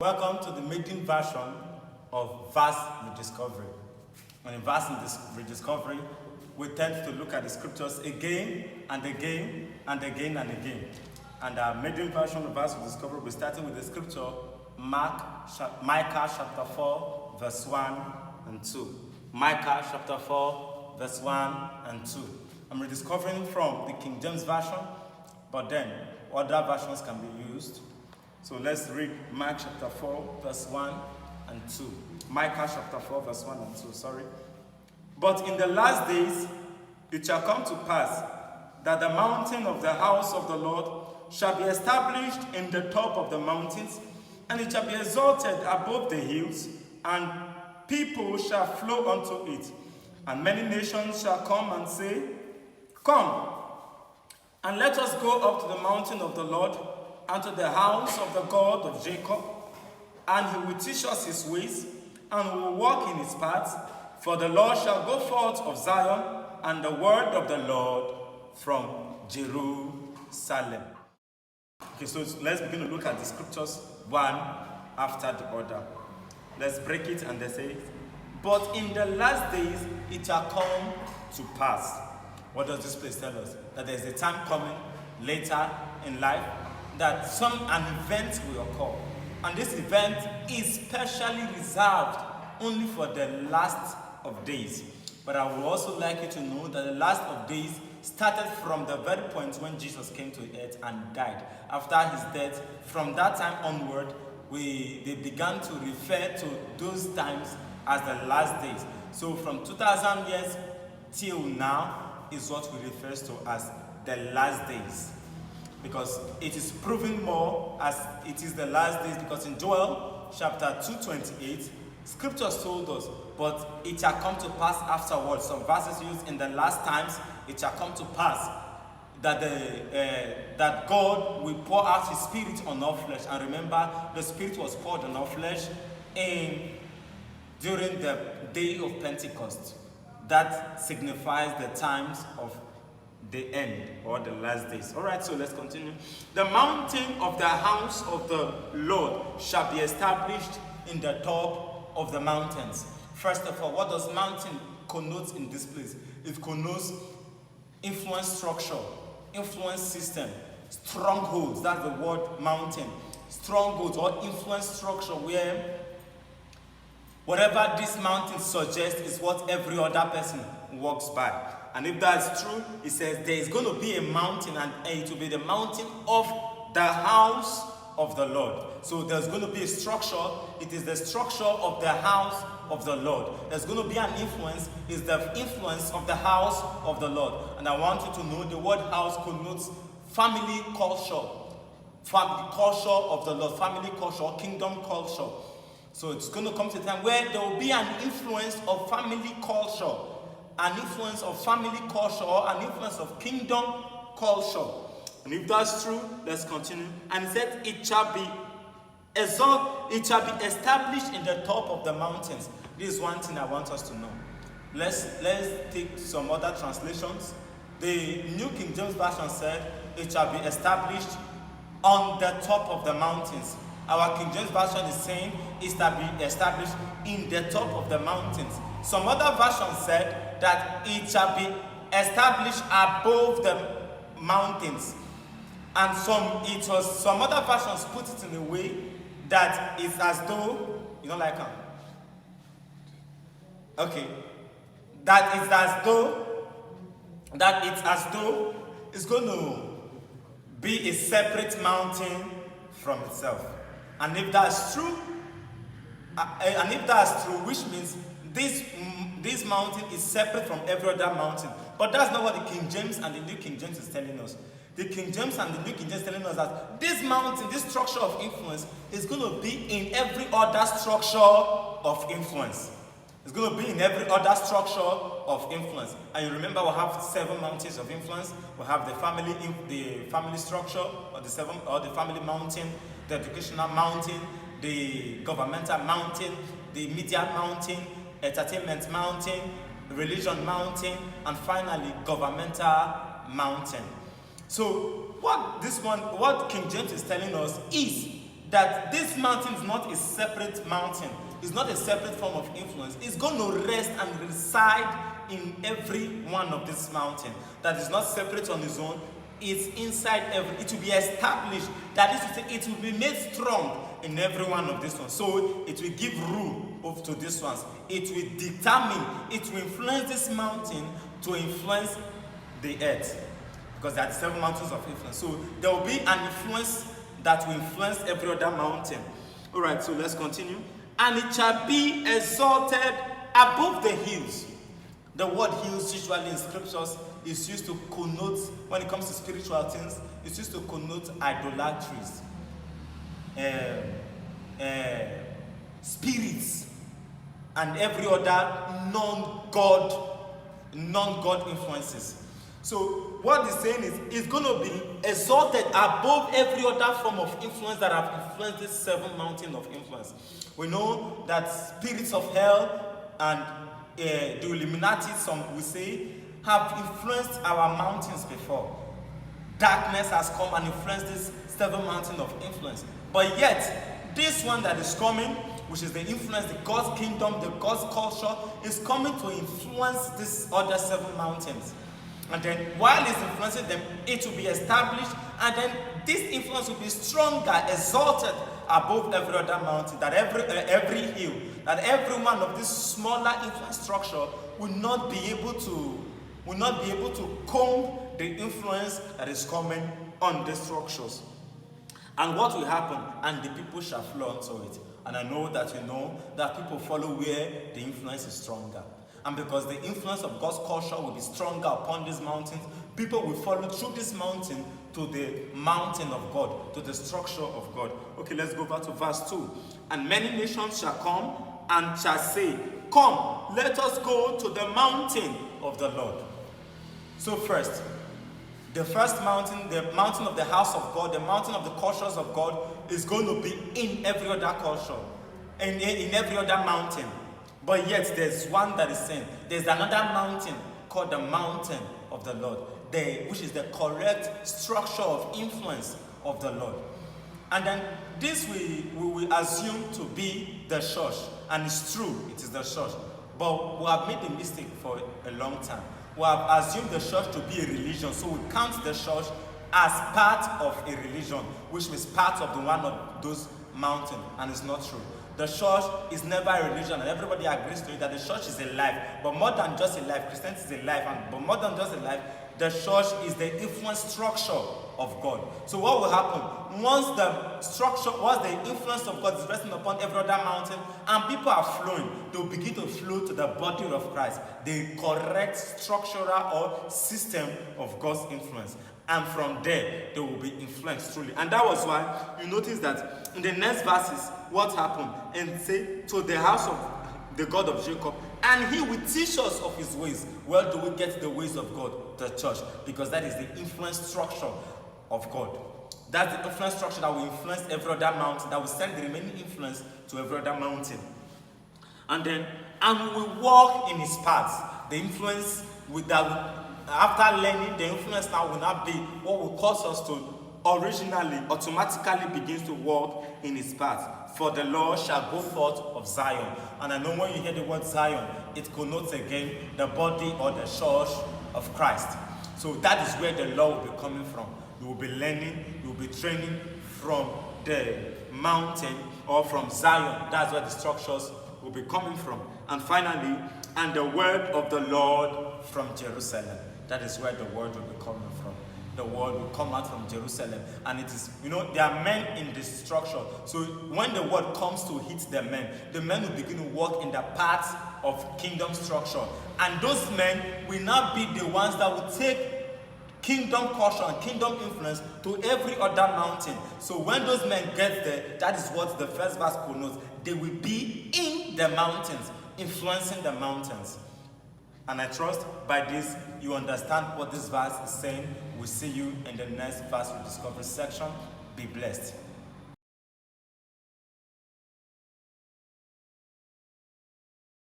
Welcome to the maiden version of verse rediscovery. And in verse rediscovery, we tend to look at the scriptures again and again and again and again. And our maiden version of verse rediscovery, we're starting with the scripture Micah chapter 4, verse 1 and 2. Micah chapter 4, verse 1 and 2. I'm rediscovering from the King James Version, but then other versions can be used. So let's read Mark chapter 4, verse 1 and 2. Micah chapter 4, verse 1 and 2, sorry. But in the last days it shall come to pass that the mountain of the house of the Lord shall be established in the top of the mountains, and it shall be exalted above the hills, and people shall flow unto it. And many nations shall come and say, Come, and let us go up to the mountain of the Lord, and to the house of the God of Jacob, and he will teach us his ways, and we will walk in his paths. For the Lord shall go forth of Zion, and the word of the Lord from Jerusalem. Okay, so let's begin to look at the scriptures one after the other. Let's break it and they say, but in the last days it shall come to pass. What does this place tell us? That there's a time coming later in life that an event will occur. And this event is specially reserved only for the last of days. But I would also like you to know that the last of days started from the very point when Jesus came to earth and died. After his death, from that time onward, they began to refer to those times as the last days. So from 2000 years till now is what we refer to as the last days. Because it is proven more as it is the last days, because in Joel chapter 2:28, scriptures told us, but it shall come to pass afterwards. Some verses used in the last times, it shall come to pass that that God will pour out his spirit on all flesh. And remember, the spirit was poured on all flesh during the day of Pentecost. That signifies the times of the end or the last days. All right, so let's continue. The mountain of the house of the Lord shall be established in the top of the mountains. First of all, what does mountain connote in this place? It connotes influence structure, influence system, strongholds. That's the word mountain. Strongholds or influence structure, where whatever this mountain suggests is what every other person walks by. And if that's true, it says there is going to be a mountain, and it will be the mountain of the house of the Lord. So there's going to be a structure. It is the structure of the house of the Lord. There's going to be an influence. It's the influence of the house of the Lord. And I want you to know the word house connotes family culture. Family culture of the Lord. Family culture, kingdom culture. So it's going to come to a time where there will be an influence of family culture, an influence of family culture, or an influence of kingdom culture. And if that's true, let's continue. And it said, it shall be established in the top of the mountains. This is one thing I want us to know. Let's take some other translations. The New King James Version said, it shall be established on the top of the mountains. Our King James Version is saying it shall be established in the top of the mountains. Some other versions said that it shall be established above the mountains. And some other versions put it in a way that it's as though, you don't like them? Okay. That it's as though it's going to be a separate mountain from itself. And if that's true, which means this mountain is separate from every other mountain. But that's not what the King James and the New King James is telling us. The King James and the New King James is telling us that this mountain, this structure of influence, is going to be in every other structure of influence. It's going to be in every other structure of influence. And you remember we have 7 mountains of influence. We have the family structure, or the family mountain, the educational mountain, the governmental mountain, the media mountain, entertainment mountain, religion mountain, and finally governmental mountain. So what King James is telling us is that this mountain is not a separate mountain. It's not a separate form of influence. It's going to rest and reside in every one of this mountain. That is not separate on its own. It's inside every. It will be established. That is to say, it will be made strong in every one of these ones. So it will give rule to these ones. It will determine. It will influence this mountain to influence the earth, because there are 7 mountains of influence. So there will be an influence that will influence every other mountain. All right. So let's continue. And it shall be exalted above the hills. The word hills usually in scriptures is used to connote, when it comes to spiritual things, it's used to connote idolatries, spirits, and every other non-God influences. So what he's saying is, it's going to be exalted above every other form of influence that have influenced this 7 mountains of influence. We know that spirits of hell and the Illuminati, some we say, have influenced our mountains before. Darkness has come and influenced this 7 mountains of influence. But yet, this one that is coming, which is the influence, the God's kingdom, the God's culture, is coming to influence these other 7 mountains. And then while it's influencing them, it will be established, and then this influence will be stronger, exalted above every other mountain, that every hill, that every one of this smaller influence structure will not be able to comb the influence that is coming on the structures. And what will happen? And the people shall flow unto it. And I know that you know that people follow where the influence is stronger. And because the influence of God's culture will be stronger upon these mountains, people will follow through this mountain to the mountain of God, to the structure of God. Okay, let's go back to verse 2. And many nations shall come and shall say, come, let us go to the mountain of the Lord. So first, the first mountain, the mountain of the house of God, the mountain of the cultures of God, is going to be in every other culture, in every other mountain. But yet there's one that is saying, there's another mountain called the mountain of the Lord, which is the correct structure of influence of the Lord. And then this we will assume to be the church. And it's true, it is the church. But we have made a mistake for a long time. We have assumed the church to be a religion. So we count the church as part of a religion, which is part of one of those mountains. And it's not true. The church is never a religion, and everybody agrees to it that the church is a life. But more than just a life, Christianity is a life. But more than just a life, the church is the influence structure of God. So what will happen? Once the influence of God is resting upon every other mountain, and people are flowing, they will begin to flow to the body of Christ, the correct structural or system of God's influence. And from there, they will be influenced truly. And that was why you notice that in the next verses, what happened? And say, to the house of the God of Jacob, and he will teach us of his ways. Where do we get the ways of God? The church. Because that is the influence structure of God. That's the influence structure that will influence every other mountain, that will send the remaining influence to every other mountain. And then, and we will walk in his paths. The influence after learning, the influence now will not be what will cause us to automatically begins to walk in his path. For the Lord shall go forth of Zion. And I know when you hear the word Zion, it connotes again the body or the church of Christ. So that is where the Lord will be coming from. You will be learning, you will be training from the mountain or from Zion. That's where the structures will be coming from. And finally, and the word of the Lord from Jerusalem. That is where the word will be coming from. The word will come out from Jerusalem. And it is, there are men in this structure. So when the word comes to hit the men will begin to walk in the paths of kingdom structure. And those men will not be the ones that will take kingdom culture and kingdom influence to every other mountain. So when those men get there, that is what the first verse connotes. They will be in the mountains, influencing the mountains. And I trust by this you understand what this verse is saying. We'll see you in the next verse rediscovery section. Be blessed.